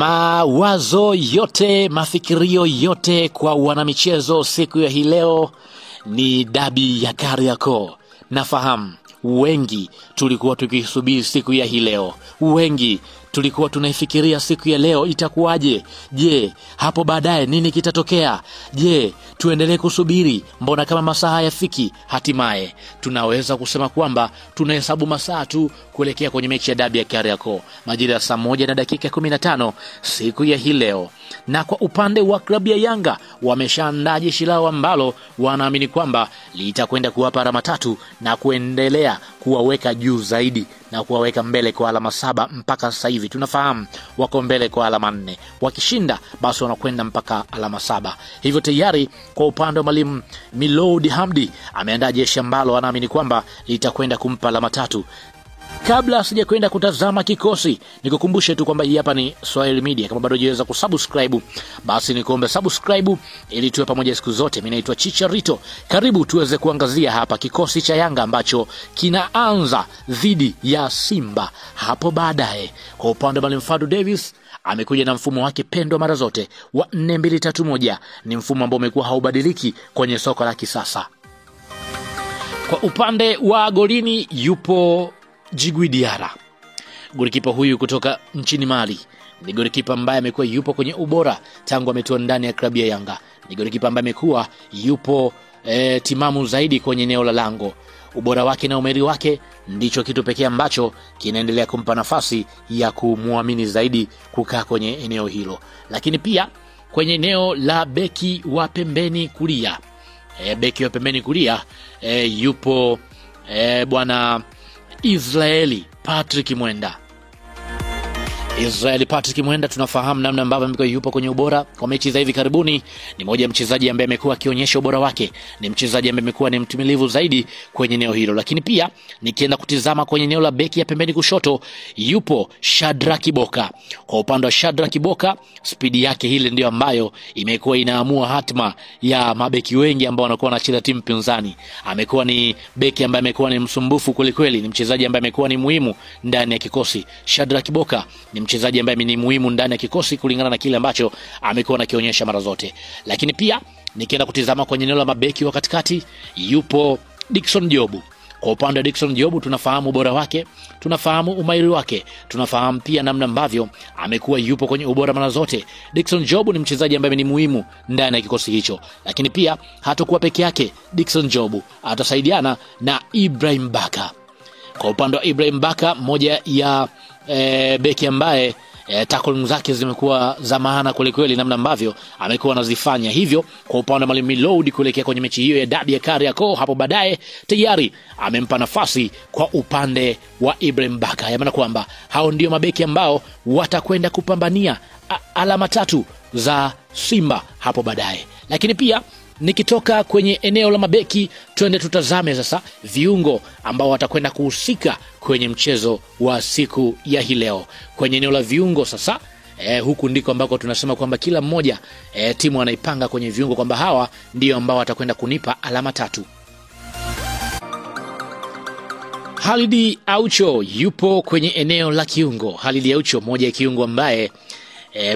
Mawazo yote, mafikirio yote kwa wanamichezo siku ya hii leo ni dabi ya Kariakoo. Nafahamu wengi tulikuwa tukisubiri siku ya hii leo. Wengi tulikuwa tunaifikiria siku ya leo itakuwaje? Je, hapo baadaye nini kitatokea? Je, tuendelee kusubiri? Mbona kama masaa hayafiki? Hatimaye tunaweza kusema kwamba tunahesabu masaa tu kuelekea kwenye mechi ya dabi ya Kariakoo majira ya saa 1:15 siku ya hii leo. Na kwa upande wa klabu ya Yanga, wameshaandaa jeshi lao ambalo wanaamini kwamba litakwenda kuwapa alama 3 na kuendelea kuwaweka juu zaidi na kuwaweka mbele kwa alama 7. Mpaka sasa hivi tunafahamu wako mbele kwa alama 4. Wakishinda basi wanakwenda mpaka alama 7. Hivyo tayari kwa upande wa mwalimu Miloud Hamdi ameandaa jeshi ambalo anaamini kwamba litakwenda kumpa alama 3. Kabla sija kwenda kutazama kikosi, nikukumbushe tu kwamba hii hapa ni Swahili Media. Kama bado hujaweza kusubscribe, basi nikuombe subscribe ili tuwe pamoja siku zote. Mimi naitwa Chicharito. Karibu tuweze kuangazia hapa kikosi cha Yanga ambacho kinaanza dhidi ya Simba hapo baadaye. Kwa upande wa mwalimu Fadu Davis, amekuja na mfumo wake pendwa mara zote wa 4-2-3-1. Ni mfumo ambao umekuwa haubadiliki kwenye soka la kisasa. Kwa upande wa golini yupo Djigui Diarra. Golikipa huyu kutoka nchini Mali ni golikipa ambaye amekuwa yupo kwenye ubora tangu ametoa ndani ya klabu ya Yanga. Ni golikipa ambaye amekuwa yupo timamu zaidi kwenye eneo la lango. Ubora wake na umeri wake ndicho kitu pekee ambacho kinaendelea kumpa nafasi ya kumuamini zaidi kukaa kwenye eneo hilo. Lakini pia kwenye eneo la beki wa pembeni kulia, beki wa pembeni kulia yupo bwana Israeli Patrick Mwenda. Israeli Patrick Mwenda tunafahamu namna ambavyo amekuwa yupo kwenye ubora kwa mechi za hivi karibuni. Ni mmoja mchezaji ambaye amekuwa akionyesha ubora wake. Ni mchezaji ambaye amekuwa ni mtimilivu zaidi kwenye eneo hilo. Lakini pia nikienda kutizama kwenye eneo la beki ya pembeni kushoto, yupo Shadrack Kiboka. Kwa upande wa Shadrack Kiboka, spidi yake hile ndio ambayo imekuwa inaamua hatima ya mabeki wengi ambao wanakuwa wanacheza timu pinzani. Amekuwa ni beki ambaye amekuwa ni msumbufu kweli kweli. Ni mchezaji ambaye amekuwa ni muhimu ndani ya kikosi. Shadrack Kiboka ni mchezaji ambaye ni muhimu ndani ya kikosi kulingana na kile ambacho amekuwa anakionyesha mara zote. Lakini pia nikienda kutizama kwenye eneo la mabeki wa katikati, yupo Dickson Jobu. Kwa upande wa Dickson Jobu tunafahamu ubora wake, tunafahamu umahiri wake, tunafahamu pia namna ambavyo amekuwa yupo kwenye ubora mara zote. Dickson Jobu ni mchezaji ambaye ni muhimu ndani ya kikosi hicho. Lakini pia hatakuwa peke yake Dickson Jobu, atasaidiana na Ibrahim Baka. Kwa upande wa Ibrahim Baka, moja ya beki ambaye tackle zake zimekuwa za maana kweli kweli namna ambavyo amekuwa anazifanya. Hivyo kwa upande wa mwalimu Miloud kuelekea kwenye mechi hiyo ya dabi ya Kariakoo hapo baadaye, tayari amempa nafasi kwa upande wa Ibrahim Baka. Yaani kwamba hao ndio mabeki ambao watakwenda kupambania alama 3 za Simba hapo baadaye. Lakini pia nikitoka kwenye eneo la mabeki, twende tutazame sasa viungo ambao watakwenda kuhusika kwenye mchezo wa siku ya hii leo. Kwenye eneo la viungo sasa, huku ndiko ambako tunasema kwamba kila mmoja timu anaipanga kwenye viungo kwamba hawa ndio ambao watakwenda kunipa alama 3. Khalid Aucho yupo kwenye eneo la kiungo. Khalid Aucho, moja ya kiungo ambaye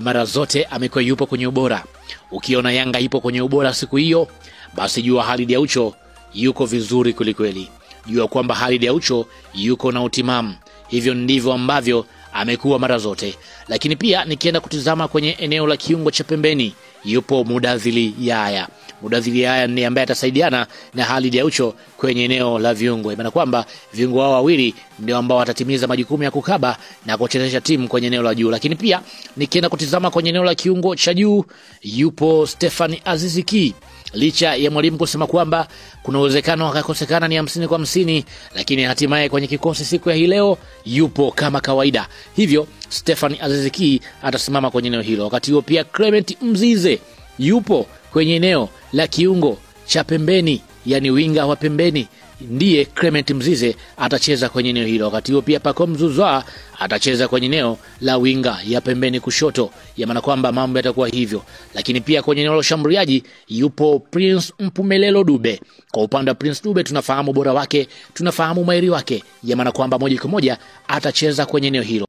mara zote amekuwa yupo kwenye ubora. Ukiona Yanga ipo kwenye ubora siku hiyo, basi jua Khalid Aucho yuko vizuri kweli. Jua kwamba Khalid Aucho yuko na utimamu. Hivyo ndivyo ambavyo amekuwa mara zote. Lakini pia nikienda kutizama kwenye eneo la kiungo cha pembeni, yupo Mudathiri Yahya. Mudathiri Yahya ni ambaye atasaidiana na Khalid Aucho kwenye eneo la viungo. Maana kwamba viungo hao wawili ndio ambao watatimiza majukumu ya kukaba na kuchezesha timu kwenye eneo la juu. Lakini pia nikienda kutizama kwenye eneo la kiungo cha juu, yupo Stefan Aziz Ki. Licha ya mwalimu kusema kwamba kuna uwezekano akakosekana ni 50 kwa 50, lakini hatimaye kwenye kikosi siku ya hii leo yupo kama kawaida. Hivyo Stefan Aziz Ki atasimama kwenye eneo hilo. Wakati huo pia Clement Mzize yupo kwenye eneo la kiungo cha pembeni, yani winga wa pembeni. Ndiye Clement Mzize atacheza kwenye eneo hilo. Wakati huo pia Pacome Zouzoua atacheza kwenye eneo la winga ya pembeni kushoto. Ya maana kwamba mambo yatakuwa hivyo. Lakini pia kwenye eneo la shambuliaji yupo Prince Mpumelelo Dube. Kwa upande wa Prince Dube tunafahamu bora wake, tunafahamu mahiri wake. Ya maana kwamba moja kwa moja atacheza kwenye eneo hilo.